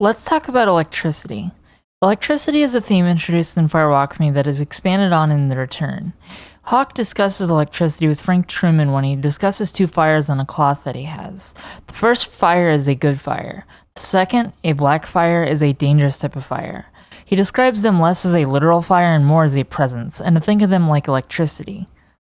Let's talk about electricity. Electricity is a theme introduced in Fire Walk Me that is expanded on in The Return. Hawk discusses electricity with Frank Truman when he discusses two fires on a cloth that he has. The first fire is a good fire. The second, a black fire, is a dangerous type of fire. He describes them less as a literal fire and more as a presence, and to think of them like electricity.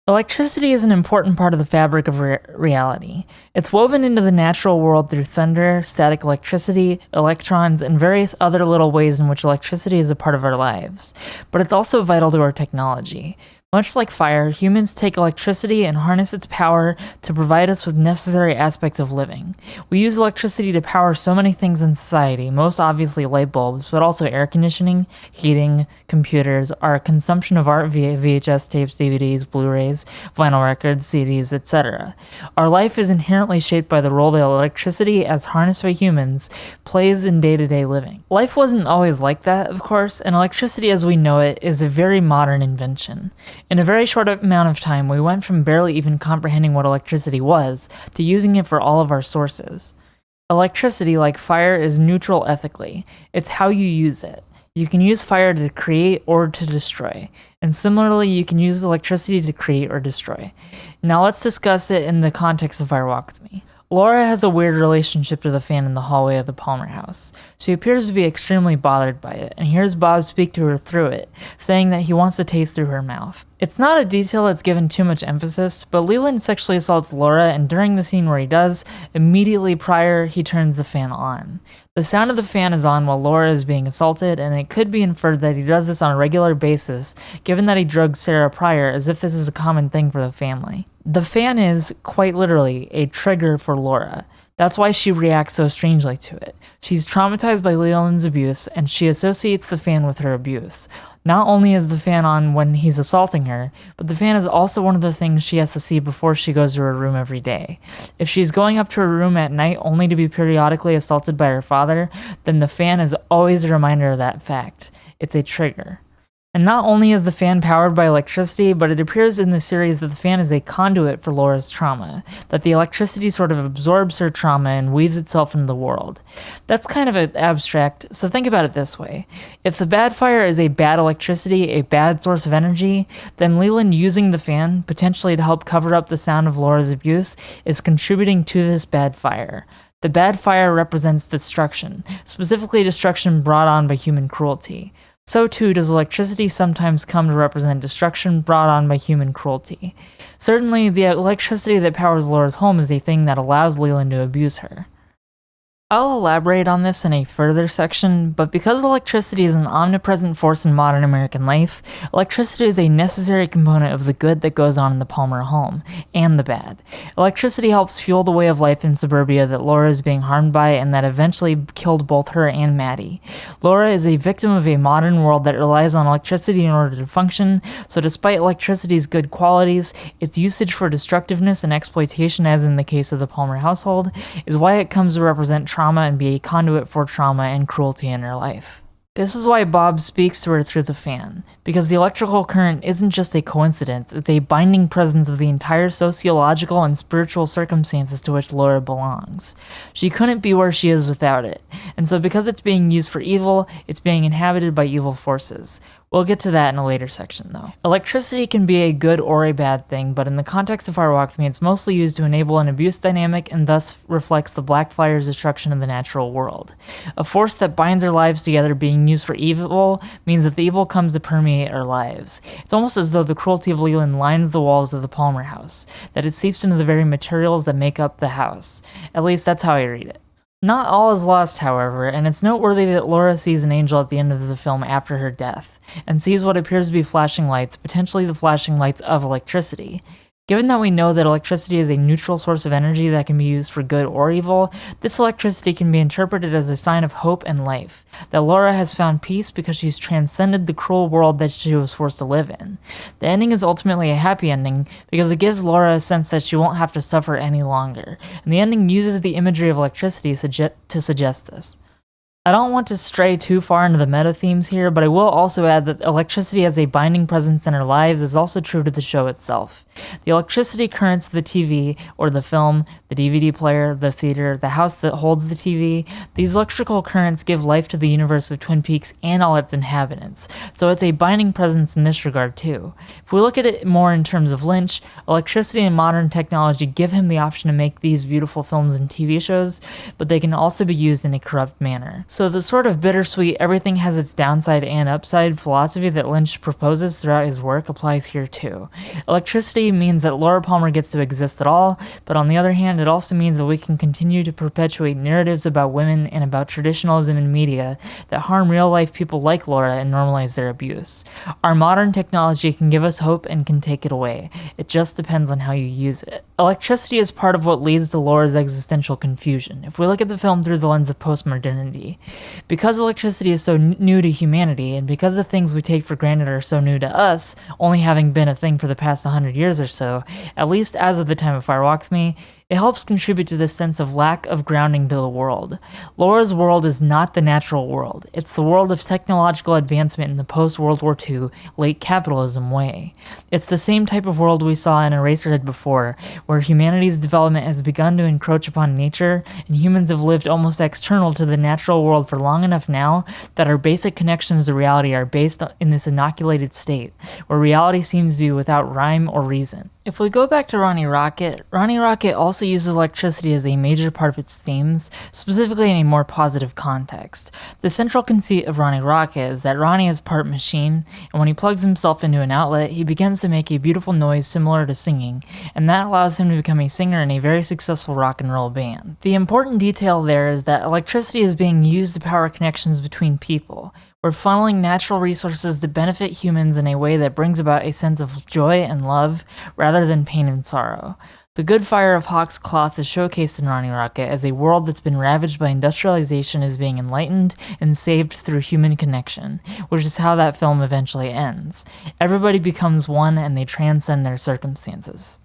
Electricity is an important part of the fabric of reality. It's woven into the natural world through thunder, static electricity, electrons, and various other little ways in which electricity is a part of our lives. But it's also vital to our technology. Much like fire, humans take electricity and harness its power to provide us with necessary aspects of living. We use electricity to power so many things in society, most obviously light bulbs, but also air conditioning, heating, computers, our consumption of art via VHS tapes, DVDs, Blu-rays, vinyl records, CDs, etc. Our life is inherently shaped by the role that electricity, as harnessed by humans, plays in day-to-day living. Life wasn't always like that, of course, and electricity as we know it is a very modern invention. In a very short amount of time, we went from barely even comprehending what electricity was to using it for all of our sources. Electricity, like fire, is neutral ethically. It's how you use it. You can use fire to create or to destroy, and similarly, you can use electricity to create or destroy. Now let's discuss it in the context of Fire Walk With Me. Laura has a weird relationship to the fan in the hallway of the Palmer house. She appears to be extremely bothered by it, and hears Bob speak to her through it, saying that he wants to taste through her mouth. It's not a detail that's given too much emphasis, but Leland sexually assaults Laura, and during the scene where he does, immediately prior, he turns the fan on. The sound of the fan is on while Laura is being assaulted, and it could be inferred that he does this on a regular basis, given that he drugged Sarah prior, as if this is a common thing for the family. The fan is, quite literally, a trigger for Laura. That's why she reacts so strangely to it. She's traumatized by Leland's abuse, and she associates the fan with her abuse. Not only is the fan on when he's assaulting her, but the fan is also one of the things she has to see before she goes to her room every day. If she's going up to her room at night only to be periodically assaulted by her father, then the fan is always a reminder of that fact. It's a trigger. And not only is the fan powered by electricity, but it appears in the series that the fan is a conduit for Laura's trauma, that the electricity sort of absorbs her trauma and weaves itself into the world. That's kind of abstract, so think about it this way. If the bad fire is a bad electricity, a bad source of energy, then Leland using the fan, potentially to help cover up the sound of Laura's abuse, is contributing to this bad fire. The bad fire represents destruction, specifically destruction brought on by human cruelty. So too does electricity sometimes come to represent destruction brought on by human cruelty. Certainly, the electricity that powers Laura's home is a thing that allows Leland to abuse her. I'll elaborate on this in a further section, but because electricity is an omnipresent force in modern American life, electricity is a necessary component of the good that goes on in the Palmer home, and the bad. Electricity helps fuel the way of life in suburbia that Laura is being harmed by and that eventually killed both her and Maddie. Laura is a victim of a modern world that relies on electricity in order to function, so despite electricity's good qualities, its usage for destructiveness and exploitation, as in the case of the Palmer household, is why it comes to represent trauma and be a conduit for trauma and cruelty in her life. This is why Bob speaks to her through the fan, because the electrical current isn't just a coincidence, it's a binding presence of the entire sociological and spiritual circumstances to which Laura belongs. She couldn't be where she is without it, and so because it's being used for evil, it's being inhabited by evil forces. We'll get to that in a later section, though. Electricity can be a good or a bad thing, but in the context of Fire Walk With Me, it's mostly used to enable an abuse dynamic and thus reflects the Black Fire's destruction of the natural world. A force that binds our lives together being used for evil means that the evil comes to permeate our lives. It's almost as though the cruelty of Leland lines the walls of the Palmer house, that it seeps into the very materials that make up the house. At least that's how I read it. Not all is lost, however, and it's noteworthy that Laura sees an angel at the end of the film after her death, and sees what appears to be flashing lights, potentially the flashing lights of electricity. Given that we know that electricity is a neutral source of energy that can be used for good or evil, this electricity can be interpreted as a sign of hope and life, that Laura has found peace because she's transcended the cruel world that she was forced to live in. The ending is ultimately a happy ending because it gives Laura a sense that she won't have to suffer any longer, and the ending uses the imagery of electricity to suggest this. I don't want to stray too far into the meta themes here, but I will also add that electricity as a binding presence in our lives is also true to the show itself. The electricity currents of the TV or the film, the DVD player, the theater, the house that holds the TV, these electrical currents give life to the universe of Twin Peaks and all its inhabitants, so it's a binding presence in this regard too. If we look at it more in terms of Lynch, electricity and modern technology give him the option to make these beautiful films and TV shows, but they can also be used in a corrupt manner. So the sort of bittersweet, everything has its downside and upside philosophy that Lynch proposes throughout his work applies here too. Electricity means that Laura Palmer gets to exist at all, but on the other hand, it also means that we can continue to perpetuate narratives about women and about traditionalism in media that harm real-life people like Laura and normalize their abuse. Our modern technology can give us hope and can take it away. It just depends on how you use it. Electricity is part of what leads to Laura's existential confusion. If we look at the film through the lens of postmodernity, because electricity is so new to humanity, and because the things we take for granted are so new to us, only having been a thing for the past 100 years or so, at least as of the time of Fire Walk With Me, it helps contribute to this sense of lack of grounding to the world. Laura's world is not the natural world. It's the world of technological advancement in the post-World War II, late capitalism way. It's the same type of world we saw in Eraserhead before, where humanity's development has begun to encroach upon nature, and humans have lived almost external to the natural world for long enough now that our basic connections to reality are based in this inoculated state, where reality seems to be without rhyme or reason. If we go back to Ronnie Rocket also uses electricity as a major part of its themes, specifically in a more positive context. The central conceit of Ronnie Rocket is that Ronnie is part machine, and when he plugs himself into an outlet, he begins to make a beautiful noise similar to singing, and that allows him to become a singer in a very successful rock and roll band. The important detail there is that electricity is being used to power connections between people. We're funneling natural resources to benefit humans in a way that brings about a sense of joy and love, rather than pain and sorrow. The good fire of Hawk's cloth is showcased in Ronnie Rocket as a world that's been ravaged by industrialization is being enlightened and saved through human connection, which is how that film eventually ends. Everybody becomes one and they transcend their circumstances.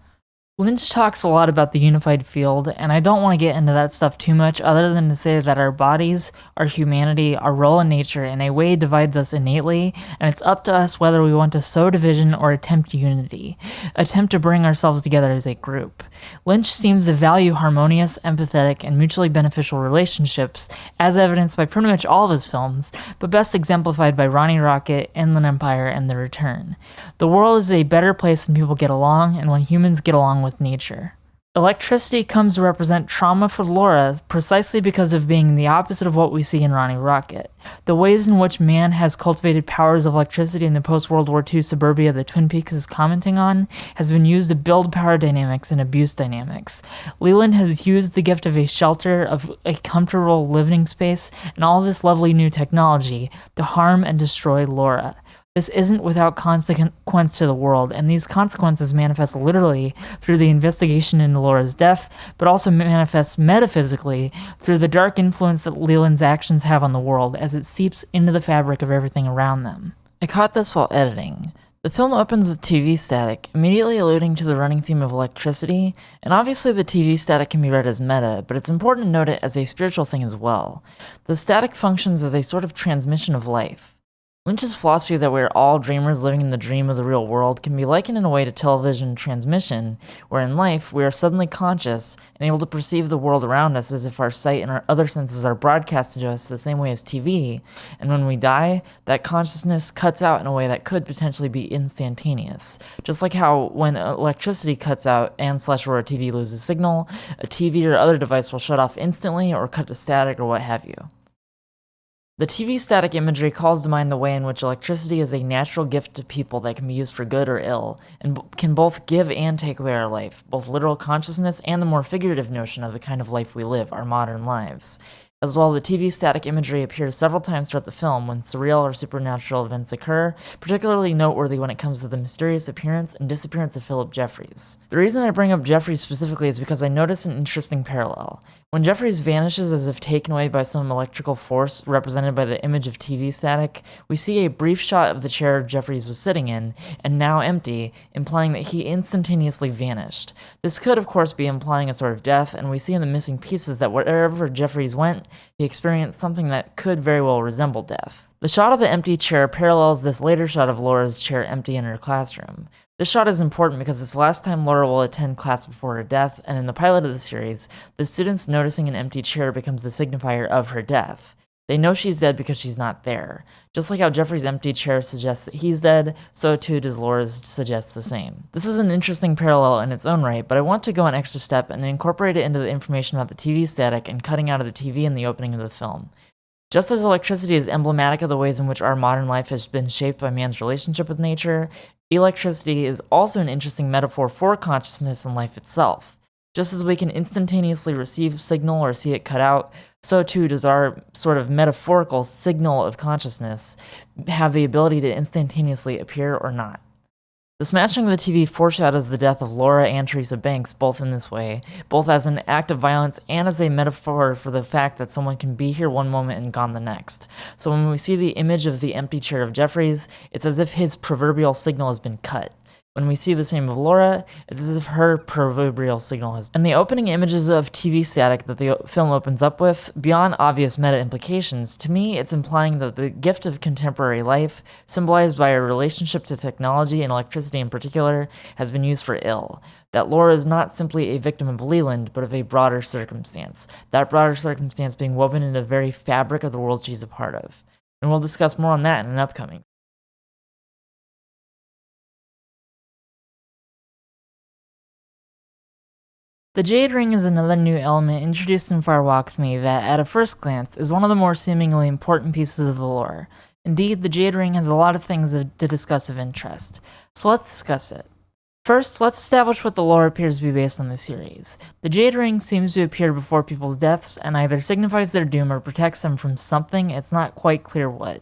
Lynch talks a lot about the unified field, and I don't want to get into that stuff too much other than to say that our bodies, our humanity, our role in nature in a way divides us innately, and it's up to us whether we want to sow division or attempt unity, attempt to bring ourselves together as a group. Lynch seems to value harmonious, empathetic, and mutually beneficial relationships, as evidenced by pretty much all of his films, but best exemplified by Ronnie Rocket, Inland Empire, and The Return. The world is a better place when people get along, and when humans get along with nature. Electricity comes to represent trauma for Laura precisely because of being the opposite of what we see in Ronnie Rocket. The ways in which man has cultivated powers of electricity in the post-World War II suburbia that Twin Peaks is commenting on has been used to build power dynamics and abuse dynamics. Leland has used the gift of a shelter, of a comfortable living space, and all this lovely new technology to harm and destroy Laura. This isn't without consequence to the world, and these consequences manifest literally through the investigation into Laura's death, but also manifest metaphysically through the dark influence that Leland's actions have on the world as it seeps into the fabric of everything around them. I caught this while editing. The film opens with TV static, immediately alluding to the running theme of electricity, and obviously the TV static can be read as meta, but it's important to note it as a spiritual thing as well. The static functions as a sort of transmission of life. Lynch's philosophy that we're all dreamers living in the dream of the real world can be likened in a way to television transmission, where in life we are suddenly conscious and able to perceive the world around us as if our sight and our other senses are broadcasted to us the same way as TV, and when we die, that consciousness cuts out in a way that could potentially be instantaneous. Just like how when electricity cuts out and/or a TV loses signal, a TV or other device will shut off instantly or cut to static or what have you. The TV static imagery calls to mind the way in which electricity is a natural gift to people that can be used for good or ill, and can both give and take away our life, both literal consciousness and the more figurative notion of the kind of life we live, our modern lives. As well, the TV static imagery appears several times throughout the film when surreal or supernatural events occur, particularly noteworthy when it comes to the mysterious appearance and disappearance of Philip Jeffries. The reason I bring up Jeffries specifically is because I noticed an interesting parallel. When Jeffries vanishes as if taken away by some electrical force represented by the image of TV static, we see a brief shot of the chair Jeffries was sitting in, and now empty, implying that he instantaneously vanished. This could of course be implying a sort of death, and we see in the missing pieces that wherever Jeffries went, he experienced something that could very well resemble death. The shot of the empty chair parallels this later shot of Laura's chair empty in her classroom. This shot is important because it's the last time Laura will attend class before her death, and in the pilot of the series, the students noticing an empty chair becomes the signifier of her death. They know she's dead because she's not there. Just like how Jeffrey's empty chair suggests that he's dead, so too does Laura's suggest the same. This is an interesting parallel in its own right, but I want to go an extra step and incorporate it into the information about the TV static and cutting out of the TV in the opening of the film. Just as electricity is emblematic of the ways in which our modern life has been shaped by man's relationship with nature, electricity is also an interesting metaphor for consciousness and life itself. Just as we can instantaneously receive signal or see it cut out, so too does our sort of metaphorical signal of consciousness have the ability to instantaneously appear or not. The smashing of the TV foreshadows the death of Laura and Teresa Banks both in this way, both as an act of violence and as a metaphor for the fact that someone can be here one moment and gone the next. So when we see the image of the empty chair of Jeffries, it's as if his proverbial signal has been cut. When we see the same of Laura, it's as if her proverbial signal has been. And the opening images of TV static that the film opens up with, beyond obvious meta implications, to me it's implying that the gift of contemporary life, symbolized by our relationship to technology and electricity in particular, has been used for ill. That Laura is not simply a victim of Leland, but of a broader circumstance. That broader circumstance being woven into the very fabric of the world she's a part of. And we'll discuss more on that in an upcoming. The Jade Ring is another new element introduced in Fire Walk With Me that, at a first glance, is one of the more seemingly important pieces of the lore. Indeed, the Jade Ring has a lot of things to discuss of interest, so let's discuss it. First, let's establish what the lore appears to be based on the series. The Jade Ring seems to appear before people's deaths and either signifies their doom or protects them from something, it's not quite clear what.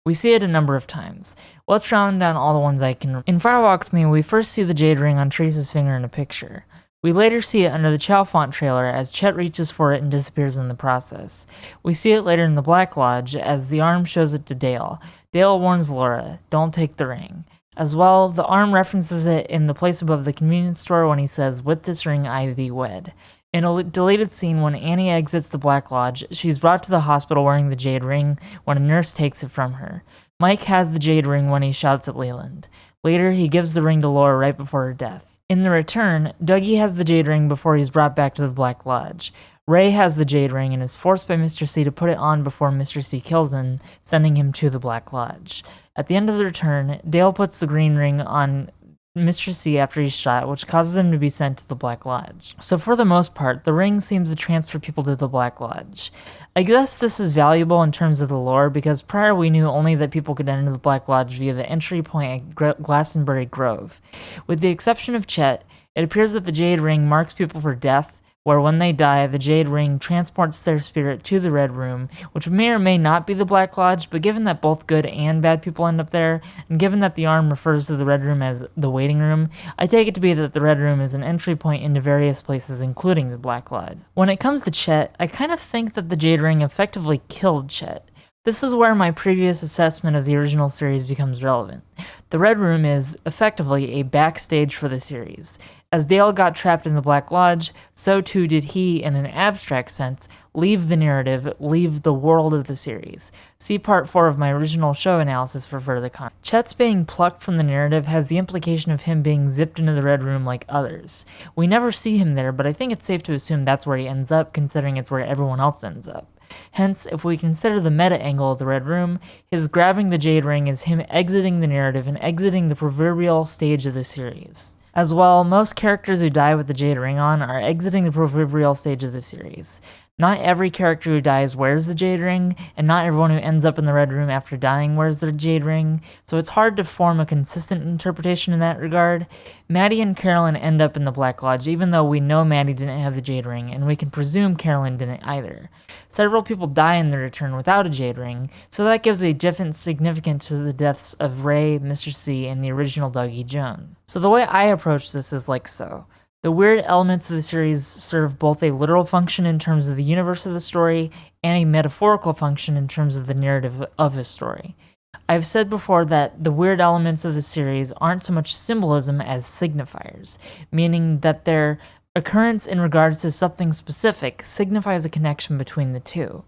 We see it a number of times. Let's round down all the ones I can. In Fire Walk With Me, we first see the Jade Ring on Teresa's finger in a picture. We later see it under the Chalfont trailer as Chet reaches for it and disappears in the process. We see it later in the Black Lodge as the arm shows it to Dale. Dale warns Laura, don't take the ring. As well, the arm references it in the place above the convenience store when he says, with this ring I thee wed. In a deleted scene when Annie exits the Black Lodge, she's brought to the hospital wearing the Jade Ring when a nurse takes it from her. Mike has the Jade Ring when he shouts at Leland. Later, he gives the ring to Laura right before her death. In the return, Dougie has the Jade Ring before he's brought back to the Black Lodge. Ray has the Jade Ring and is forced by Mr. C to put it on before Mr. C kills him, sending him to the Black Lodge. At the end of the return, Dale puts the green ring on Mr. C after he's shot, which causes him to be sent to the Black Lodge. So for the most part, the ring seems to transfer people to the Black Lodge. I guess this is valuable in terms of the lore, because prior we knew only that people could enter the Black Lodge via the entry point at Glastonbury Grove. With the exception of Chet, it appears that the Jade Ring marks people for death, where when they die, the Jade Ring transports their spirit to the Red Room, which may or may not be the Black Lodge, but given that both good and bad people end up there, and given that the arm refers to the Red Room as the waiting room, I take it to be that the Red Room is an entry point into various places, including the Black Lodge. When it comes to Chet, I kind of think that the Jade Ring effectively killed Chet. This is where my previous assessment of the original series becomes relevant. The Red Room is, effectively, a backstage for the series. As Dale got trapped in the Black Lodge, so too did he, in an abstract sense, leave the narrative, leave the world of the series. See part 4 of my original show analysis for further context. Chet's being plucked from the narrative has the implication of him being zipped into the Red Room like others. We never see him there, but I think it's safe to assume that's where he ends up, considering it's where everyone else ends up. Hence, if we consider the meta angle of the Red Room, his grabbing the Jade Ring is him exiting the narrative and exiting the proverbial stage of the series. As well, most characters who die with the Jade Ring on are exiting the proverbial stage of the series. Not every character who dies wears the Jade Ring, and not everyone who ends up in the Red Room after dying wears the Jade Ring, so it's hard to form a consistent interpretation in that regard. Maddie and Carolyn end up in the Black Lodge, even though we know Maddie didn't have the Jade Ring, and we can presume Carolyn didn't either. Several people die in the return without a Jade Ring, so that gives a different significance to the deaths of Ray, Mr. C, and the original Dougie Jones. So the way I approach this is like so. The weird elements of the series serve both a literal function in terms of the universe of the story and a metaphorical function in terms of the narrative of the story. I've said before that the weird elements of the series aren't so much symbolism as signifiers, meaning that they're Occurrence in regards to something specific signifies a connection between the two.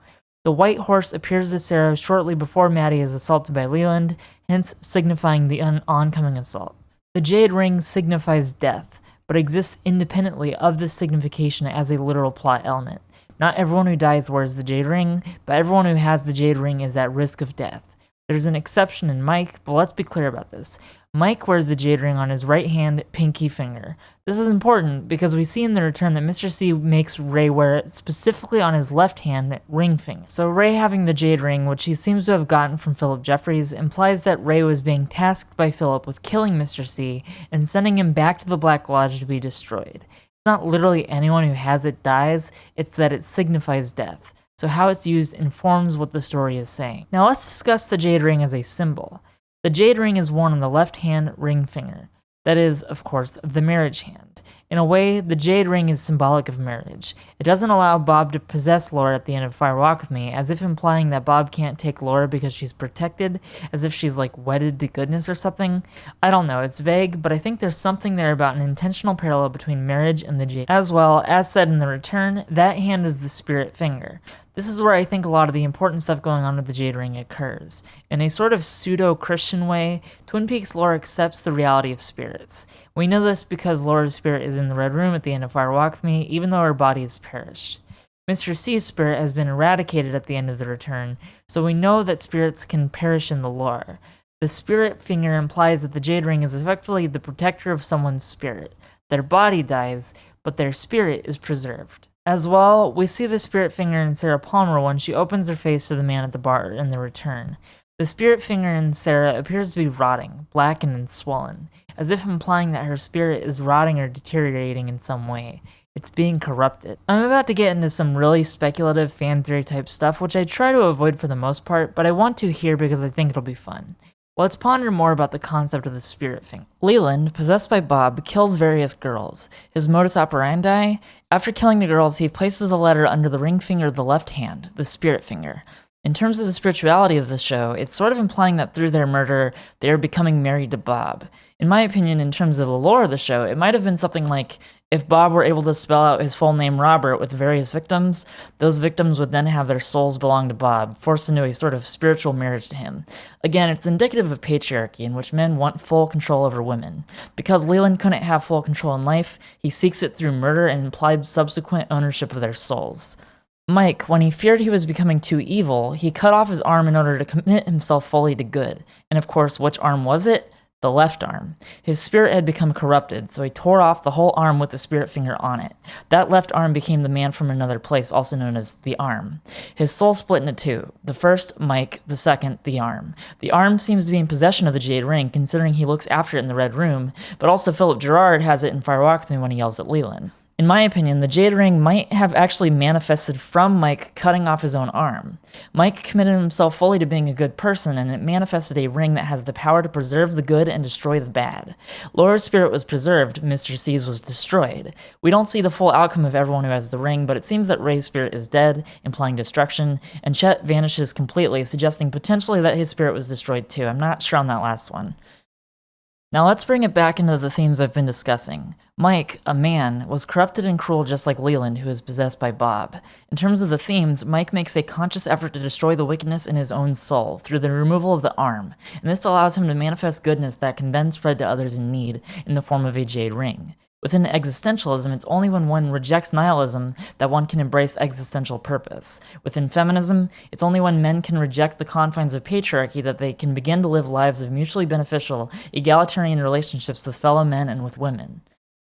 The white horse appears to Sarah shortly before Maddie is assaulted by Leland, hence signifying the oncoming assault. The jade ring signifies death, but exists independently of this signification as a literal plot element. Not everyone who dies wears the jade ring, but everyone who has the jade ring is at risk of death. There's an exception in Mike, but let's be clear about this. Mike wears the jade ring on his right hand pinky finger. This is important because we see in the return that Mr. C makes Ray wear it specifically on his left hand ring finger. So Ray having the jade ring, which he seems to have gotten from Philip Jeffries, implies that Ray was being tasked by Philip with killing Mr. C and sending him back to the Black Lodge to be destroyed. It's not literally anyone who has it dies, it's that it signifies death. So how it's used informs what the story is saying. Now let's discuss the jade ring as a symbol. The jade ring is worn on the left hand ring finger. That is, of course, the marriage hand. In a way, the jade ring is symbolic of marriage. It doesn't allow Bob to possess Laura at the end of Fire Walk With Me, as if implying that Bob can't take Laura because she's protected, as if she's like wedded to goodness or something. I don't know, it's vague, but I think there's something there about an intentional parallel between marriage and the jade. As well, as said in the return, that hand is the spirit finger. This is where I think a lot of the important stuff going on with the jade ring occurs. In a sort of pseudo-Christian way, Twin Peaks lore accepts the reality of spirits. We know this because Laura's spirit is in the Red Room at the end of Fire Walk With Me, even though her body has perished. Mr. C's spirit has been eradicated at the end of the return, so we know that spirits can perish in the lore. The spirit finger implies that the jade ring is effectively the protector of someone's spirit. Their body dies, but their spirit is preserved. As well, we see the spirit finger in Sarah Palmer when she opens her face to the man at the bar in the return. The spirit finger in Sarah appears to be rotting, blackened and swollen, as if implying that her spirit is rotting or deteriorating in some way. It's being corrupted. I'm about to get into some really speculative fan theory type stuff, which I try to avoid for the most part, but I want to here because I think it'll be fun. Let's ponder more about the concept of the spirit finger. Leland, possessed by Bob, kills various girls. His modus operandi? After killing the girls, he places a letter under the ring finger of the left hand, the spirit finger. In terms of the spirituality of the show, it's sort of implying that through their murder, they are becoming married to Bob. In my opinion, in terms of the lore of the show, it might have been something like, if Bob were able to spell out his full name Robert with various victims, those victims would then have their souls belong to Bob, forced into a sort of spiritual marriage to him. Again, it's indicative of patriarchy in which men want full control over women. Because Leland couldn't have full control in life, he seeks it through murder and implied subsequent ownership of their souls. Mike, when he feared he was becoming too evil, he cut off his arm in order to commit himself fully to good. And of course, which arm was it? The left arm. His spirit had become corrupted, so he tore off the whole arm with the spirit finger on it. That left arm became the man from another place, also known as the arm. His soul split into two. The first, Mike. The second, the arm. The arm seems to be in possession of the jade ring, considering he looks after it in the Red Room, but also Philip Gerard has it in Fire Walk With Me when he yells at Leland. In my opinion, the jade ring might have actually manifested from Mike cutting off his own arm. Mike committed himself fully to being a good person, and it manifested a ring that has the power to preserve the good and destroy the bad. Laura's spirit was preserved, Mr. C's was destroyed. We don't see the full outcome of everyone who has the ring, but it seems that Ray's spirit is dead, implying destruction, and Chet vanishes completely, suggesting potentially that his spirit was destroyed too. I'm not sure on that last one. Now let's bring it back into the themes I've been discussing. Mike, a man, was corrupted and cruel just like Leland, who is possessed by Bob. In terms of the themes, Mike makes a conscious effort to destroy the wickedness in his own soul through the removal of the arm, and this allows him to manifest goodness that can then spread to others in need in the form of a jade ring. Within existentialism, it's only when one rejects nihilism that one can embrace existential purpose. Within feminism, it's only when men can reject the confines of patriarchy that they can begin to live lives of mutually beneficial, egalitarian relationships with fellow men and with women.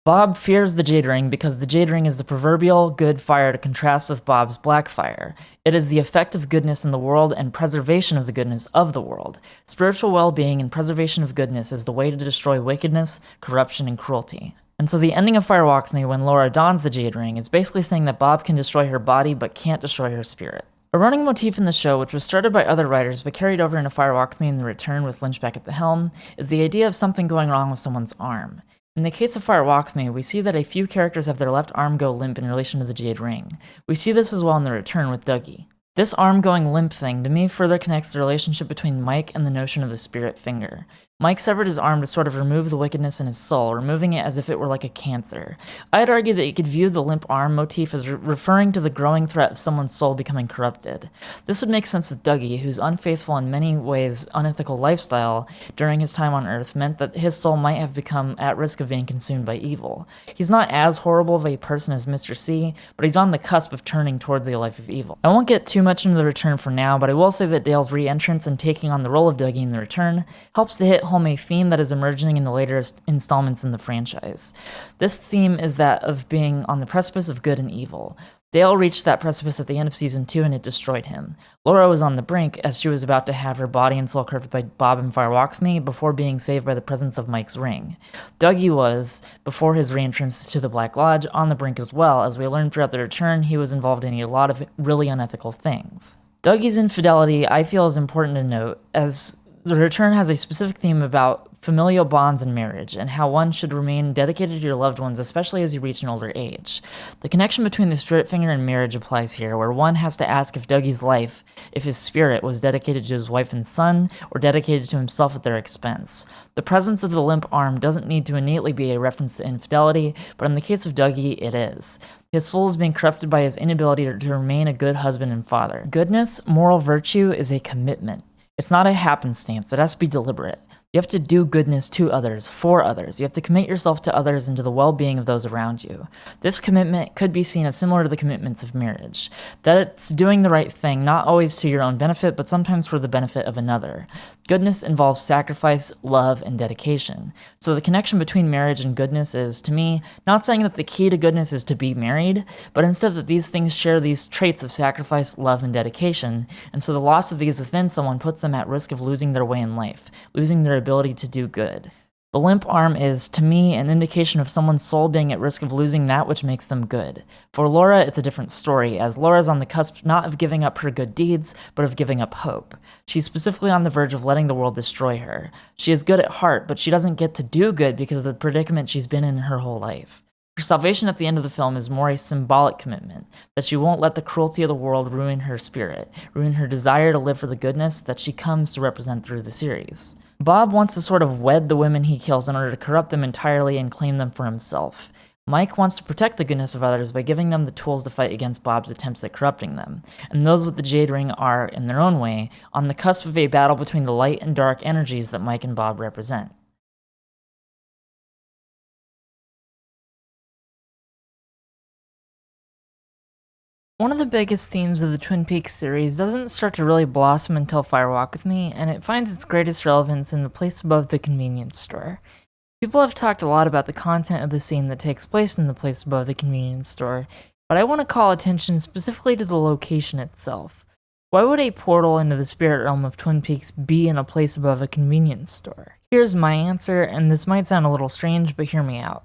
Bob fears the jade ring because the jade ring is the proverbial good fire to contrast with Bob's black fire. It is the effect of goodness in the world and preservation of the goodness of the world. Spiritual well-being and preservation of goodness is the way to destroy wickedness, corruption, and cruelty. And so the ending of Fire Walk With Me when Laura dons the jade ring is basically saying that Bob can destroy her body but can't destroy her spirit. A running motif in the show, which was started by other writers but carried over into Fire Walk With Me in The Return with Lynch back at the helm, is the idea of something going wrong with someone's arm. In the case of Fire Walk With Me, we see that a few characters have their left arm go limp in relation to the jade ring. We see this as well in The Return with Dougie. This arm going limp thing to me further connects the relationship between Mike and the notion of the spirit finger. Mike severed his arm to sort of remove the wickedness in his soul, removing it as if it were like a cancer. I'd argue that you could view the limp arm motif as referring to the growing threat of someone's soul becoming corrupted. This would make sense with Dougie, whose unfaithful in many ways unethical lifestyle during his time on Earth meant that his soul might have become at risk of being consumed by evil. He's not as horrible of a person as Mr. C, but he's on the cusp of turning towards a life of evil. I won't get too much into the return for now, but I will say that Dale's re-entrance and taking on the role of Dougie in the return helps to hit home a theme that is emerging in the later installments in the franchise. This theme is that of being on the precipice of good and evil. Dale reached that precipice at the end of Season 2 and it destroyed him. Laura was on the brink as she was about to have her body and soul corrupted by Bob and Fire Walk With Me before being saved by the presence of Mike's ring. Dougie was, before his re-entrance to the Black Lodge, on the brink as well. As we learned throughout the return, he was involved in a lot of really unethical things. Dougie's infidelity, I feel, is important to note, as the return has a specific theme about familial bonds and marriage, and how one should remain dedicated to your loved ones, especially as you reach an older age. The connection between the spirit finger and marriage applies here, where one has to ask if Dougie's life, if his spirit was dedicated to his wife and son, or dedicated to himself at their expense. The presence of the limp arm doesn't need to innately be a reference to infidelity, but in the case of Dougie, it is. His soul is being corrupted by his inability to remain a good husband and father. Goodness, moral virtue, is a commitment. It's not a happenstance. It has to be deliberate. You have to do goodness to others, for others. You have to commit yourself to others and to the well-being of those around you. This commitment could be seen as similar to the commitments of marriage. That it's doing the right thing, not always to your own benefit, but sometimes for the benefit of another. Goodness involves sacrifice, love, and dedication. So the connection between marriage and goodness is, to me, not saying that the key to goodness is to be married, but instead that these things share these traits of sacrifice, love, and dedication, and so the loss of these within someone puts them at risk of losing their way in life, losing their ability to do good. The limp arm is, to me, an indication of someone's soul being at risk of losing that which makes them good. For Laura, it's a different story, as Laura's on the cusp not of giving up her good deeds, but of giving up hope. She's specifically on the verge of letting the world destroy her. She is good at heart, but she doesn't get to do good because of the predicament she's been in her whole life. Her salvation at the end of the film is more a symbolic commitment, that she won't let the cruelty of the world ruin her spirit, ruin her desire to live for the goodness that she comes to represent through the series. Bob wants to sort of wed the women he kills in order to corrupt them entirely and claim them for himself. Mike wants to protect the goodness of others by giving them the tools to fight against Bob's attempts at corrupting them, and those with the Jade Ring are, in their own way, on the cusp of a battle between the light and dark energies that Mike and Bob represent. One of the biggest themes of the Twin Peaks series doesn't start to really blossom until Fire Walk With Me, and it finds its greatest relevance in the place above the convenience store. People have talked a lot about the content of the scene that takes place in the place above the convenience store, but I want to call attention specifically to the location itself. Why would a portal into the spirit realm of Twin Peaks be in a place above a convenience store? Here's my answer, and this might sound a little strange, but hear me out.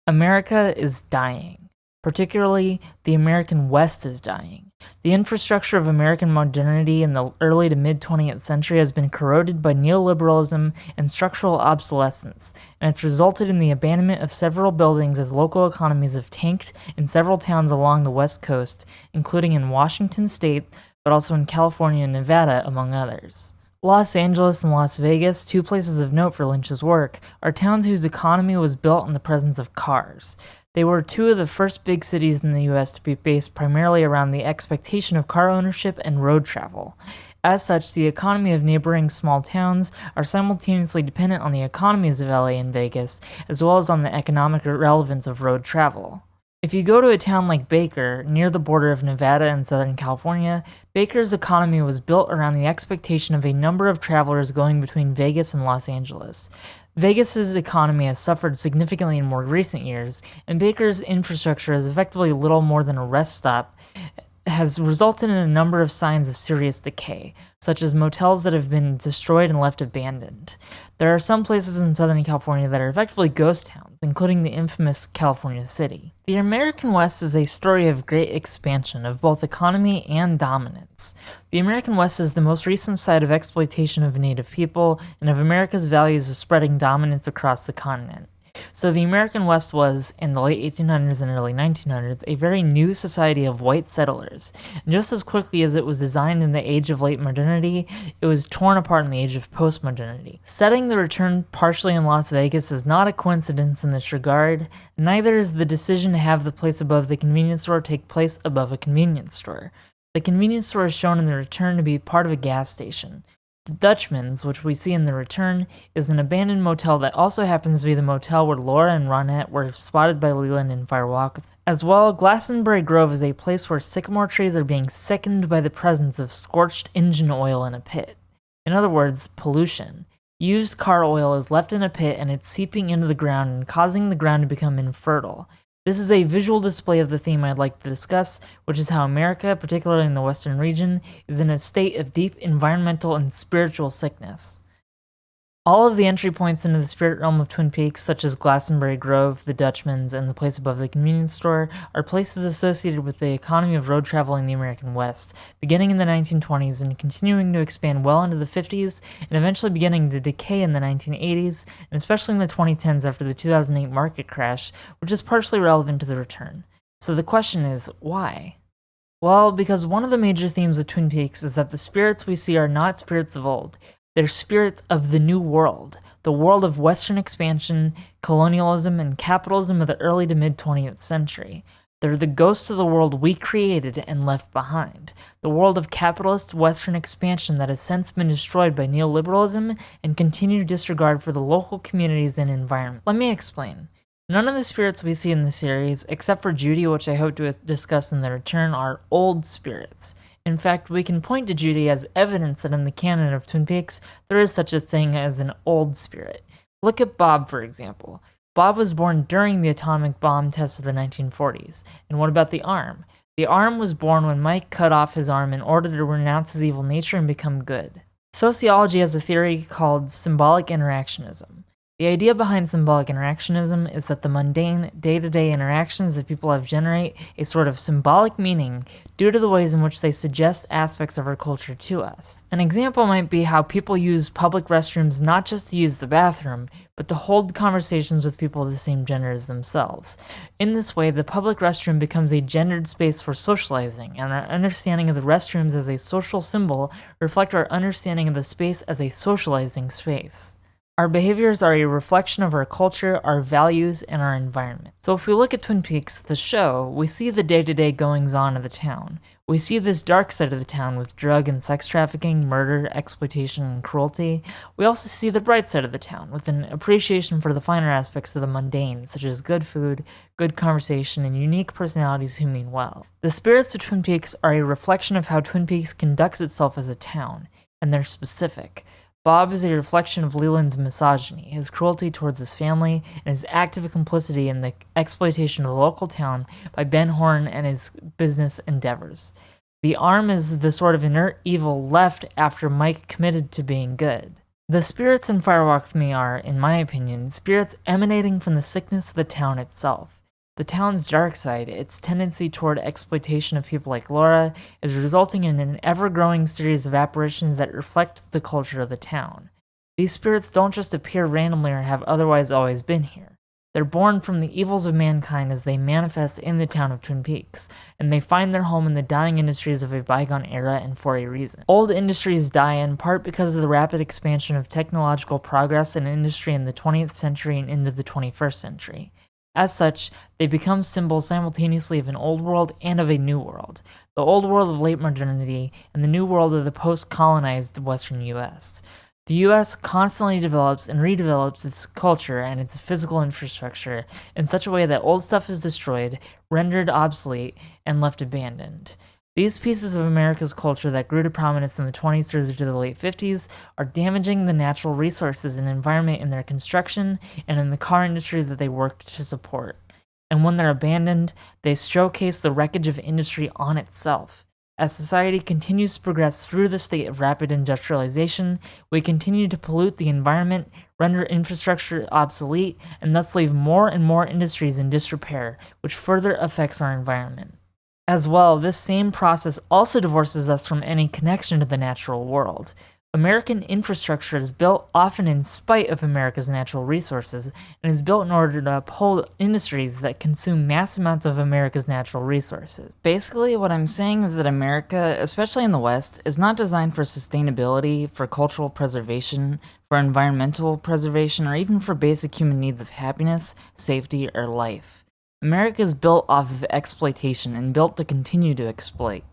America is dying. Particularly, the American West is dying. The infrastructure of American modernity in the early to mid-20th century has been corroded by neoliberalism and structural obsolescence, and it's resulted in the abandonment of several buildings as local economies have tanked in several towns along the West Coast, including in Washington State, but also in California and Nevada, among others. Los Angeles and Las Vegas, two places of note for Lynch's work, are towns whose economy was built in the presence of cars. They were two of the first big cities in the US to be based primarily around the expectation of car ownership and road travel. As such, the economy of neighboring small towns are simultaneously dependent on the economies of LA and Vegas, as well as on the economic relevance of road travel. If you go to a town like Baker, near the border of Nevada and Southern California, Baker's economy was built around the expectation of a number of travelers going between Vegas and Los Angeles. Vegas's economy has suffered significantly in more recent years, and Baker's infrastructure is effectively little more than a rest stop, has resulted in a number of signs of serious decay, such as motels that have been destroyed and left abandoned. There are some places in Southern California that are effectively ghost towns, including the infamous California City. The American West is a story of great expansion of both economy and dominance. The American West is the most recent site of exploitation of Native people and of America's values of spreading dominance across the continent. So the American West was, in the late 1800s and early 1900s, a very new society of white settlers. And just as quickly as it was designed in the age of late modernity, it was torn apart in the age of postmodernity. Setting the return partially in Las Vegas is not a coincidence in this regard, neither is the decision to have the place above the convenience store take place above a convenience store. The convenience store is shown in the return to be part of a gas station. The Dutchman's, which we see in the return, is an abandoned motel that also happens to be the motel where Laura and Ronette were spotted by Leland in Fire Walk. As well, Glastonbury Grove is a place where sycamore trees are being sickened by the presence of scorched engine oil in a pit. In other words, pollution. Used car oil is left in a pit and it's seeping into the ground and causing the ground to become infertile. This is a visual display of the theme I'd like to discuss, which is how America, particularly in the Western region, is in a state of deep environmental and spiritual sickness. All of the entry points into the spirit realm of Twin Peaks, such as Glastonbury Grove, the Dutchman's, and the place above the convenience store, are places associated with the economy of road travel in the American West, beginning in the 1920s and continuing to expand well into the 50s, and eventually beginning to decay in the 1980s, and especially in the 2010s after the 2008 market crash, which is partially relevant to the return. So the question is, why? Well, because one of the major themes of Twin Peaks is that the spirits we see are not spirits of old. They're spirits of the new world, the world of Western expansion, colonialism, and capitalism of the early to mid-20th century. They're the ghosts of the world we created and left behind, the world of capitalist Western expansion that has since been destroyed by neoliberalism and continued disregard for the local communities and environment. Let me explain. None of the spirits we see in the series, except for Judy, which I hope to discuss in the return, are old spirits. In fact, we can point to Judy as evidence that in the canon of Twin Peaks, there is such a thing as an old spirit. Look at Bob, for example. Bob was born during the atomic bomb test of the 1940s. And what about the arm? The arm was born when Mike cut off his arm in order to renounce his evil nature and become good. Sociology has a theory called symbolic interactionism. The idea behind symbolic interactionism is that the mundane, day-to-day interactions that people have generate a sort of symbolic meaning due to the ways in which they suggest aspects of our culture to us. An example might be how people use public restrooms not just to use the bathroom, but to hold conversations with people of the same gender as themselves. In this way, the public restroom becomes a gendered space for socializing, and our understanding of the restrooms as a social symbol reflect our understanding of the space as a socializing space. Our behaviors are a reflection of our culture, our values, and our environment. So if we look at Twin Peaks, the show, we see the day-to-day goings-on of the town. We see this dark side of the town with drug and sex trafficking, murder, exploitation, and cruelty. We also see the bright side of the town, with an appreciation for the finer aspects of the mundane, such as good food, good conversation, and unique personalities who mean well. The spirits of Twin Peaks are a reflection of how Twin Peaks conducts itself as a town, and they're specific. Bob is a reflection of Leland's misogyny, his cruelty towards his family, and his active complicity in the exploitation of the local town by Ben Horn and his business endeavors. The arm is the sort of inert evil left after Mike committed to being good. The spirits in Firewalk with Me are, in my opinion, spirits emanating from the sickness of the town itself. The town's dark side, its tendency toward exploitation of people like Laura, is resulting in an ever-growing series of apparitions that reflect the culture of the town. These spirits don't just appear randomly or have otherwise always been here. They're born from the evils of mankind as they manifest in the town of Twin Peaks, and they find their home in the dying industries of a bygone era and for a reason. Old industries die in part because of the rapid expansion of technological progress in industry in the 20th century and into the 21st century. As such, they become symbols simultaneously of an old world and of a new world, the old world of late modernity and the new world of the post-colonized Western U.S. The U.S. constantly develops and redevelops its culture and its physical infrastructure in such a way that old stuff is destroyed, rendered obsolete, and left abandoned. These pieces of America's culture that grew to prominence in the 20s through to the late 50s are damaging the natural resources and environment in their construction and in the car industry that they worked to support. And when they're abandoned, they showcase the wreckage of industry on itself. As society continues to progress through the state of rapid industrialization, we continue to pollute the environment, render infrastructure obsolete, and thus leave more and more industries in disrepair, which further affects our environment. As well, this same process also divorces us from any connection to the natural world. American infrastructure is built often in spite of America's natural resources, and is built in order to uphold industries that consume mass amounts of America's natural resources. Basically, what I'm saying is that America, especially in the West, is not designed for sustainability, for cultural preservation, for environmental preservation, or even for basic human needs of happiness, safety, or life. America is built off of exploitation and built to continue to exploit.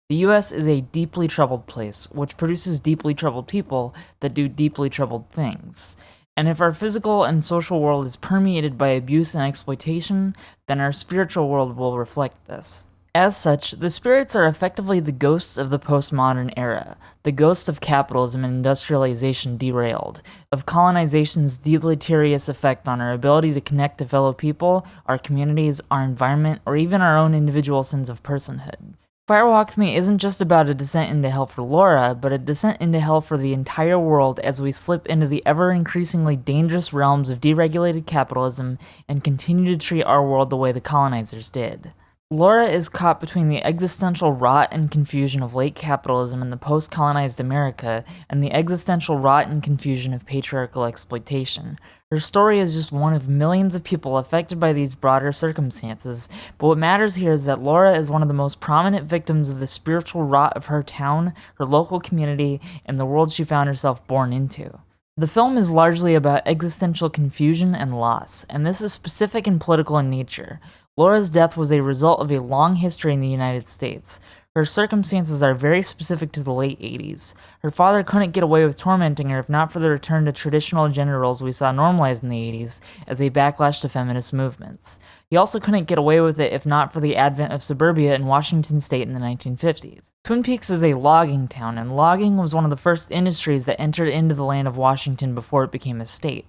The US is a deeply troubled place, which produces deeply troubled people that do deeply troubled things. And if our physical and social world is permeated by abuse and exploitation, then our spiritual world will reflect this. As such, the spirits are effectively the ghosts of the postmodern era, the ghosts of capitalism and industrialization derailed, of colonization's deleterious effect on our ability to connect to fellow people, our communities, our environment, or even our own individual sense of personhood. Fire Walk With Me isn't just about a descent into hell for Laura, but a descent into hell for the entire world as we slip into the ever-increasingly dangerous realms of deregulated capitalism and continue to treat our world the way the colonizers did. Laura is caught between the existential rot and confusion of late capitalism in the post-colonized America and the existential rot and confusion of patriarchal exploitation. Her story is just one of millions of people affected by these broader circumstances, but what matters here is that Laura is one of the most prominent victims of the spiritual rot of her town, her local community, and the world she found herself born into. The film is largely about existential confusion and loss, and this is specific and political in nature. Laura's death was a result of a long history in the United States. Her circumstances are very specific to the late 80s. Her father couldn't get away with tormenting her if not for the return to traditional gender roles we saw normalized in the 80s as a backlash to feminist movements. He also couldn't get away with it if not for the advent of suburbia in Washington state in the 1950s. Twin Peaks is a logging town, and logging was one of the first industries that entered into the land of Washington before it became a state.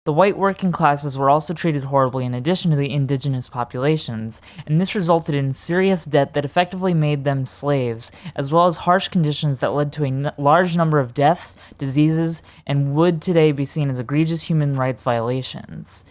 The white working classes were also treated horribly in addition to the indigenous populations, and this resulted in serious debt that effectively made them slaves, as well as harsh conditions that led to a large number of deaths, diseases, and would today be seen as egregious human rights violations.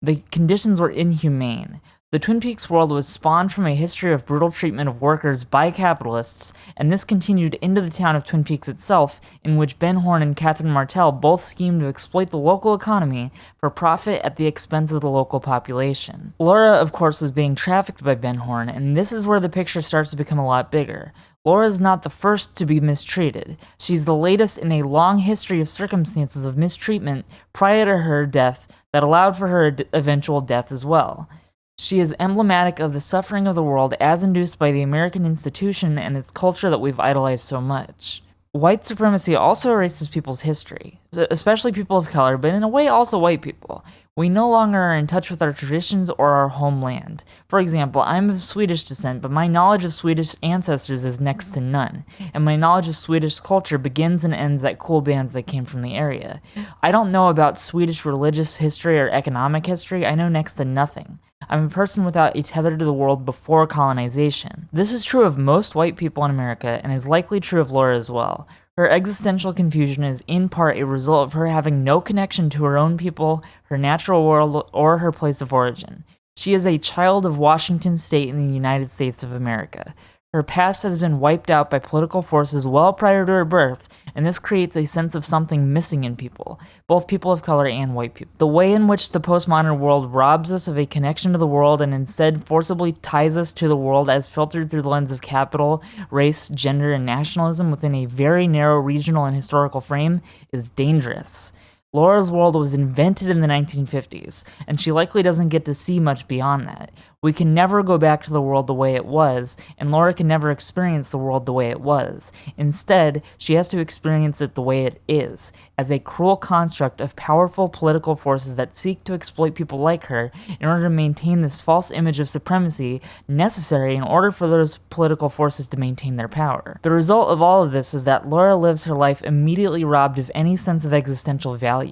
The conditions were inhumane. The Twin Peaks world was spawned from a history of brutal treatment of workers by capitalists, and this continued into the town of Twin Peaks itself, in which Ben Horne and Catherine Martell both schemed to exploit the local economy for profit at the expense of the local population. Laura, of course, was being trafficked by Ben Horne, and this is where the picture starts to become a lot bigger. Laura is not the first to be mistreated. She's the latest in a long history of circumstances of mistreatment prior to her death that allowed for her eventual death as well. She is emblematic of the suffering of the world as induced by the American institution and its culture that we've idolized so much. White supremacy also erases people's history, especially people of color, but in a way also white people. We no longer are in touch with our traditions or our homeland. For example, I'm of Swedish descent, but my knowledge of Swedish ancestors is next to none, and my knowledge of Swedish culture begins and ends at cool bands that came from the area. I don't know about Swedish religious history or economic history, I know next to nothing. I'm a person without a tether to the world before colonization. This is true of most white people in America, and is likely true of Laura as well. Her existential confusion is in part a result of her having no connection to her own people, her natural world, or her place of origin. She is a child of Washington state in the United States of America. Her past has been wiped out by political forces well prior to her birth, and this creates a sense of something missing in people, both people of color and white people. The way in which the postmodern world robs us of a connection to the world and instead forcibly ties us to the world as filtered through the lens of capital, race, gender, and nationalism within a very narrow regional and historical frame is dangerous. Laura's world was invented in the 1950s, and she likely doesn't get to see much beyond that. We can never go back to the world the way it was, and Laura can never experience the world the way it was. Instead, she has to experience it the way it is, as a cruel construct of powerful political forces that seek to exploit people like her in order to maintain this false image of supremacy necessary in order for those political forces to maintain their power. The result of all of this is that Laura lives her life immediately robbed of any sense of existential value.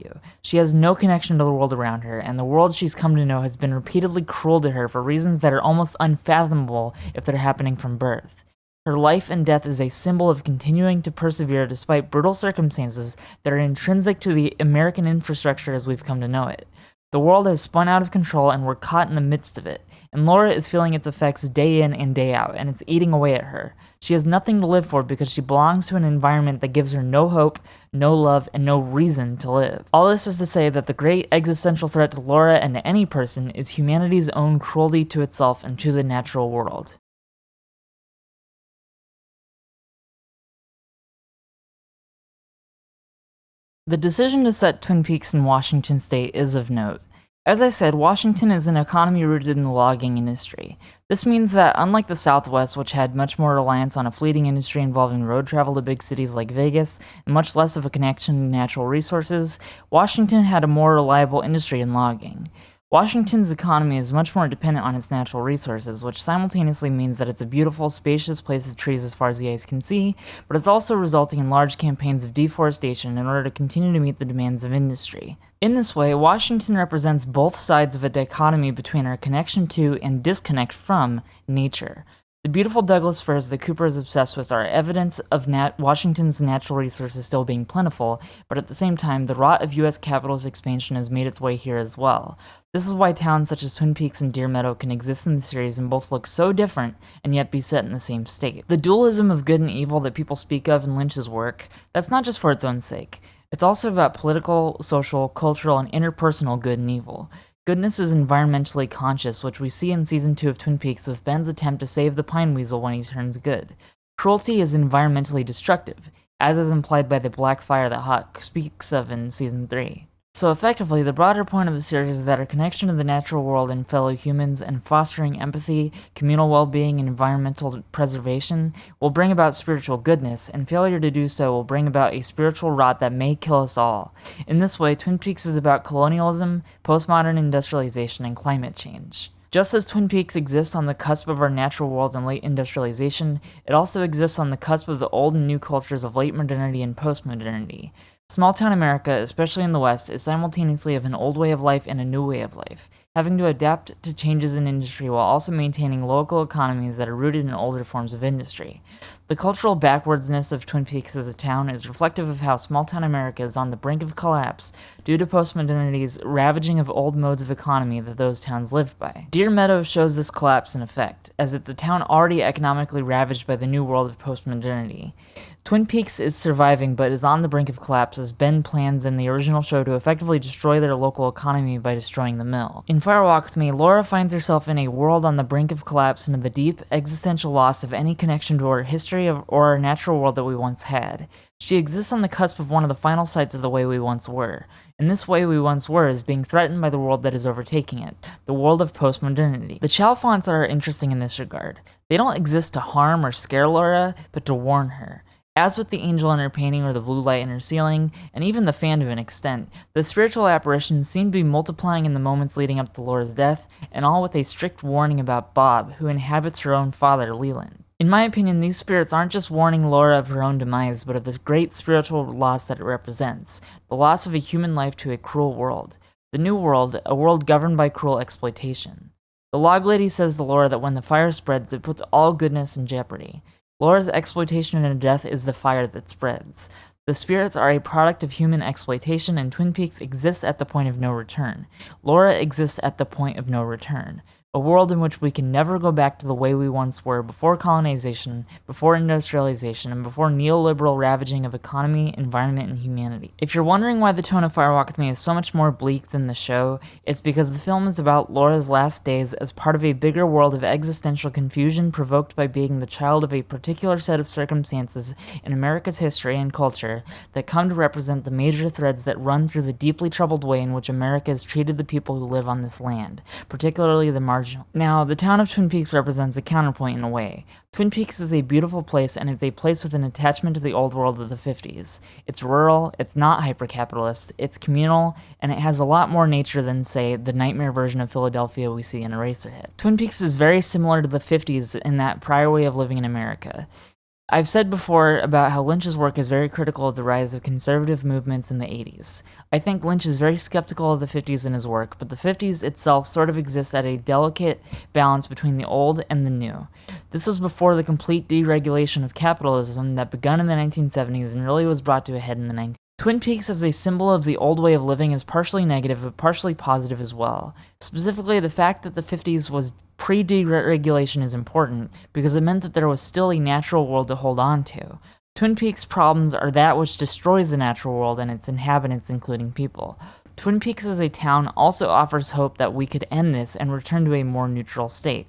She has no connection to the world around her, and the world she's come to know has been repeatedly cruel to her for reasons that are almost unfathomable if they're happening from birth. Her life and death is a symbol of continuing to persevere despite brutal circumstances that are intrinsic to the American infrastructure as we've come to know it. The world has spun out of control and we're caught in the midst of it, and Laura is feeling its effects day in and day out, and it's eating away at her. She has nothing to live for because she belongs to an environment that gives her no hope, no love, and no reason to live. All this is to say that the great existential threat to Laura and to any person is humanity's own cruelty to itself and to the natural world. The decision to set Twin Peaks in Washington state is of note. As I said, Washington is an economy rooted in the logging industry. This means that, unlike the Southwest, which had much more reliance on a fleeting industry involving road travel to big cities like Vegas, and much less of a connection to natural resources, Washington had a more reliable industry in logging. Washington's economy is much more dependent on its natural resources, which simultaneously means that it's a beautiful, spacious place with trees as far as the eyes can see, but it's also resulting in large campaigns of deforestation in order to continue to meet the demands of industry. In this way, Washington represents both sides of a dichotomy between our connection to and disconnect from nature. The beautiful Douglas firs that Cooper is obsessed with are evidence of Washington's natural resources still being plentiful, but at the same time, the rot of U.S. capitalist expansion has made its way here as well. This is why towns such as Twin Peaks and Deer Meadow can exist in the series and both look so different and yet be set in the same state. The dualism of good and evil that people speak of in Lynch's work, that's not just for its own sake. It's also about political, social, cultural, and interpersonal good and evil. Goodness is environmentally conscious, which we see in Season 2 of Twin Peaks with Ben's attempt to save the pine weasel when he turns good. Cruelty is environmentally destructive, as is implied by the black fire that Hawk speaks of in Season 3. So effectively, the broader point of the series is that our connection to the natural world and fellow humans and fostering empathy, communal well-being, and environmental preservation will bring about spiritual goodness, and failure to do so will bring about a spiritual rot that may kill us all. In this way, Twin Peaks is about colonialism, postmodern industrialization, and climate change. Just as Twin Peaks exists on the cusp of our natural world and late industrialization, it also exists on the cusp of the old and new cultures of late modernity and postmodernity. Small-town America, especially in the West, is simultaneously of an old way of life and a new way of life, having to adapt to changes in industry while also maintaining local economies that are rooted in older forms of industry. The cultural backwardsness of Twin Peaks as a town is reflective of how small-town America is on the brink of collapse due to postmodernity's ravaging of old modes of economy that those towns lived by. Deer Meadow shows this collapse in effect, as it's a town already economically ravaged by the new world of postmodernity. Twin Peaks is surviving but is on the brink of collapse as Ben plans in the original show to effectively destroy their local economy by destroying the mill. In Fire Walk with Me, Laura finds herself in a world on the brink of collapse and of the deep existential loss of any connection to our history or our natural world that we once had. She exists on the cusp of one of the final sites of the way we once were. And this way we once were is being threatened by the world that is overtaking it, the world of postmodernity. The Chalfonts are interesting in this regard. They don't exist to harm or scare Laura, but to warn her. As with the angel in her painting or the blue light in her ceiling, and even the fan to an extent, the spiritual apparitions seem to be multiplying in the moments leading up to Laura's death, and all with a strict warning about Bob, who inhabits her own father, Leland. In my opinion, these spirits aren't just warning Laura of her own demise, but of the great spiritual loss that it represents, the loss of a human life to a cruel world. The new world, a world governed by cruel exploitation. The log lady says to Laura that when the fire spreads, it puts all goodness in jeopardy. Laura's exploitation and death is the fire that spreads. The spirits are a product of human exploitation, and Twin Peaks exists at the point of no return. Laura exists at the point of no return. A world in which we can never go back to the way we once were before colonization, before industrialization, and before neoliberal ravaging of economy, environment, and humanity. If you're wondering why the tone of Fire Walk with Me is so much more bleak than the show, it's because the film is about Laura's last days as part of a bigger world of existential confusion provoked by being the child of a particular set of circumstances in America's history and culture that come to represent the major threads that run through the deeply troubled way in which America has treated the people who live on this land, particularly the marginal. Now, the town of Twin Peaks represents a counterpoint in a way. Twin Peaks is a beautiful place, and it's a place with an attachment to the old world of the 50s. It's rural, it's not hyper-capitalist, it's communal, and it has a lot more nature than, say, the nightmare version of Philadelphia we see in Eraserhead. Twin Peaks is very similar to the 50s in that prior way of living in America. I've said before about how Lynch's work is very critical of the rise of conservative movements in the 80s. I think Lynch is very skeptical of the 50s in his work, but the 50s itself sort of exists at a delicate balance between the old and the new. This was before the complete deregulation of capitalism that begun in the 1970s and really was brought to a head in the 1990s. Twin Peaks as a symbol of the old way of living is partially negative but partially positive as well. Specifically, the fact that the 50s was pre-deregulation is important because it meant that there was still a natural world to hold on to. Twin Peaks' problems are that which destroys the natural world and its inhabitants, including people. Twin Peaks as a town also offers hope that we could end this and return to a more neutral state.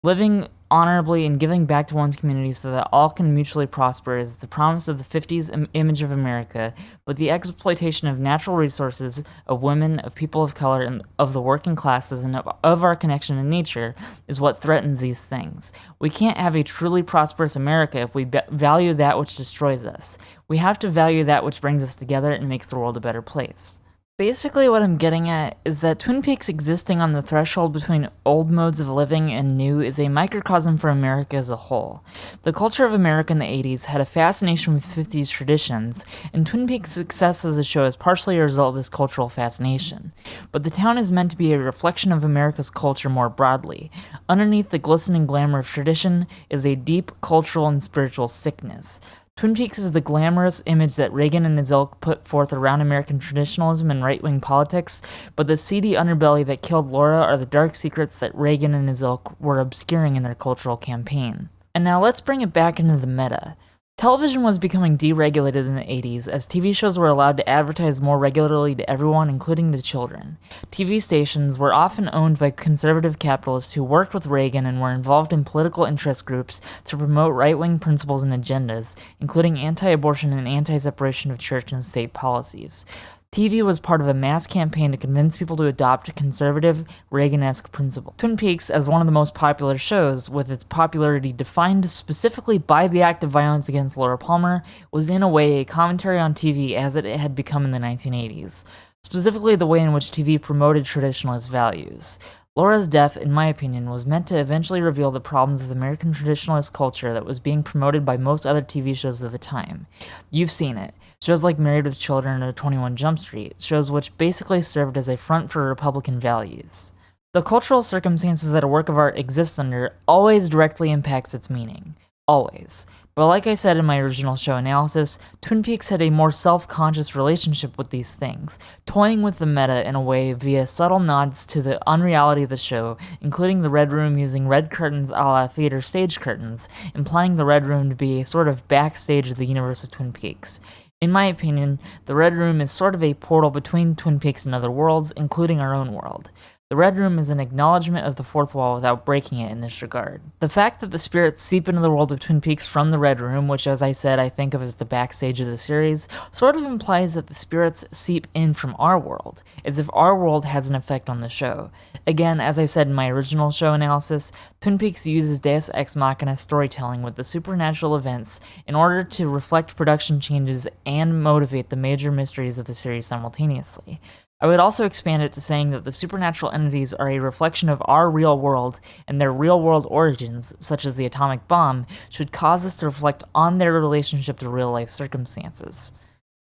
Living honorably and giving back to one's community so that all can mutually prosper is the promise of the 50s image of America, but the exploitation of natural resources, of women, of people of color, and of the working classes, and of our connection to nature is what threatens these things. We can't have a truly prosperous America if we value that which destroys us. We have to value that which brings us together and makes the world a better place. Basically, what I'm getting at is that Twin Peaks existing on the threshold between old modes of living and new is a microcosm for America as a whole. The culture of America in the 80s had a fascination with 50s traditions, and Twin Peaks' success as a show is partially a result of this cultural fascination. But the town is meant to be a reflection of America's culture more broadly. Underneath the glistening glamour of tradition is a deep cultural and spiritual sickness. Twin Peaks is the glamorous image that Reagan and his ilk put forth around American traditionalism and right-wing politics, but the seedy underbelly that killed Laura are the dark secrets that Reagan and his ilk were obscuring in their cultural campaign. And now let's bring it back into the meta. Television was becoming deregulated in the 80s as TV shows were allowed to advertise more regularly to everyone, including the children. TV stations were often owned by conservative capitalists who worked with Reagan and were involved in political interest groups to promote right-wing principles and agendas, including anti-abortion and anti-separation of church and state policies. TV was part of a mass campaign to convince people to adopt conservative, Reagan-esque principles. Twin Peaks, as one of the most popular shows, with its popularity defined specifically by the act of violence against Laura Palmer, was in a way a commentary on TV as it had become in the 1980s, specifically the way in which TV promoted traditionalist values. Laura's death, in my opinion, was meant to eventually reveal the problems of American traditionalist culture that was being promoted by most other TV shows of the time. You've seen it. Shows like Married with Children or 21 Jump Street, shows which basically served as a front for Republican values. The cultural circumstances that a work of art exists under always directly impacts its meaning. Always. But like I said in my original show analysis, Twin Peaks had a more self-conscious relationship with these things, toying with the meta in a way via subtle nods to the unreality of the show, including the Red Room using red curtains a la theater stage curtains, implying the Red Room to be a sort of backstage of the universe of Twin Peaks. In my opinion, the Red Room is sort of a portal between Twin Peaks and other worlds, including our own world. The Red Room is an acknowledgement of the fourth wall without breaking it in this regard. The fact that the spirits seep into the world of Twin Peaks from the Red Room, which as I said I think of as the backstage of the series, sort of implies that the spirits seep in from our world, as if our world has an effect on the show. Again, as I said in my original show analysis, Twin Peaks uses Deus Ex Machina storytelling with the supernatural events in order to reflect production changes and motivate the major mysteries of the series simultaneously. I would also expand it to saying that the supernatural entities are a reflection of our real world, and their real-world origins, such as the atomic bomb, should cause us to reflect on their relationship to real-life circumstances.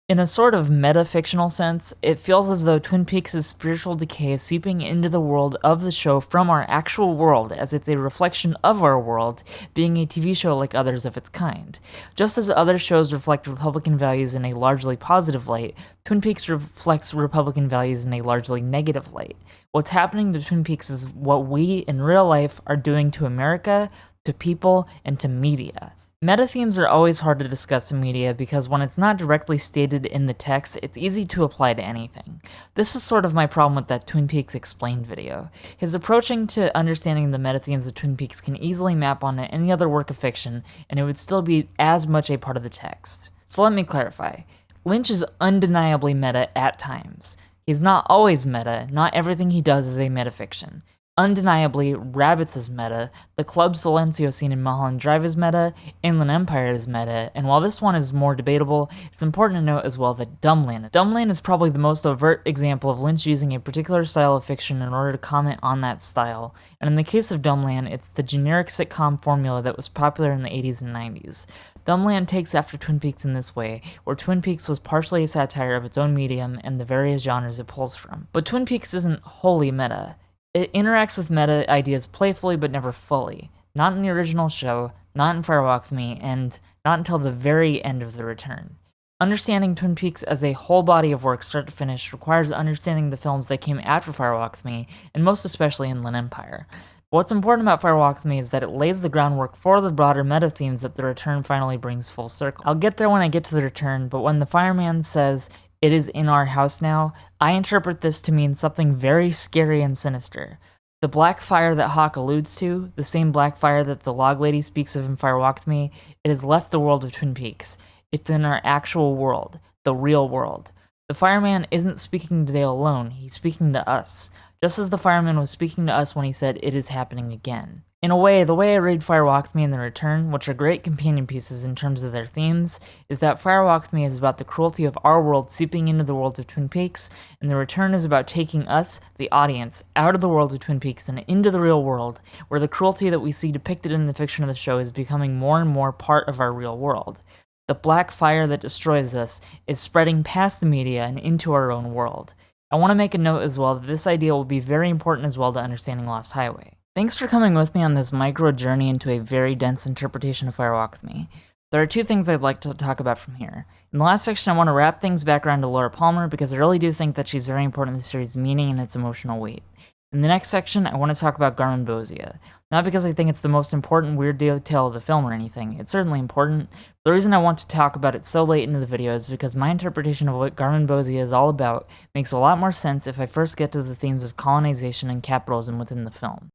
In a sort of meta-fictional sense, it feels as though Twin Peaks' spiritual decay is seeping into the world of the show from our actual world, as it's a reflection of our world, being a TV show like others of its kind. Just as other shows reflect Republican values in a largely positive light, Twin Peaks reflects Republican values in a largely negative light. What's happening to Twin Peaks is what we, in real life, are doing to America, to people, and to media. Meta themes are always hard to discuss in media because when it's not directly stated in the text, it's easy to apply to anything. This is sort of my problem with that Twin Peaks Explained video. His approaching to understanding the meta themes of Twin Peaks can easily map onto any other work of fiction, and it would still be as much a part of the text. So let me clarify. Lynch is undeniably meta at times. He's not always meta, not everything he does is a metafiction. Undeniably, Rabbits is meta, the Club Silencio scene in Mulholland Drive is meta, Inland Empire is meta, and while this one is more debatable, it's important to note as well that Dumbland is probably the most overt example of Lynch using a particular style of fiction in order to comment on that style, and in the case of Dumbland, it's the generic sitcom formula that was popular in the 80s and 90s. Dumbland takes after Twin Peaks in this way, where Twin Peaks was partially a satire of its own medium and the various genres it pulls from. But Twin Peaks isn't wholly meta. It interacts with meta ideas playfully but never fully. Not in the original show, not in Fire Walk with Me, and not until the very end of The Return. Understanding Twin Peaks as a whole body of work start to finish requires understanding the films that came after Fire Walk With Me, and most especially Inland Empire. But what's important about Fire Walk With Me is that it lays the groundwork for the broader meta themes that the return finally brings full circle. I'll get there when I get to the return, but when the fireman says, "It is in our house now," I interpret this to mean something very scary and sinister. The black fire that Hawk alludes to, the same black fire that the log lady speaks of in Fire Walk With Me, it has left the world of Twin Peaks. It's in our actual world, the real world. The fireman isn't speaking to Dale alone, he's speaking to us, just as the fireman was speaking to us when he said it is happening again. In a way, the way I read Fire Walk With Me and The Return, which are great companion pieces in terms of their themes, is that Fire Walk With Me is about the cruelty of our world seeping into the world of Twin Peaks, and The Return is about taking us, the audience, out of the world of Twin Peaks and into the real world, where the cruelty that we see depicted in the fiction of the show is becoming more and more part of our real world. The black fire that destroys us is spreading past the media and into our own world. I want to make a note as well that this idea will be very important as well to understanding Lost Highway. Thanks for coming with me on this micro journey into a very dense interpretation of Fire Walk With Me. There are two things I'd like to talk about from here. In the last section, I want to wrap things back around to Laura Palmer because I really do think that she's very important in the series' meaning and its emotional weight. In the next section, I want to talk about Garmin Bozia. Not because I think it's the most important weird detail of the film or anything, it's certainly important, but the reason I want to talk about it so late into the video is because my interpretation of what Garmin Bozia is all about makes a lot more sense if I first get to the themes of colonization and capitalism within the film.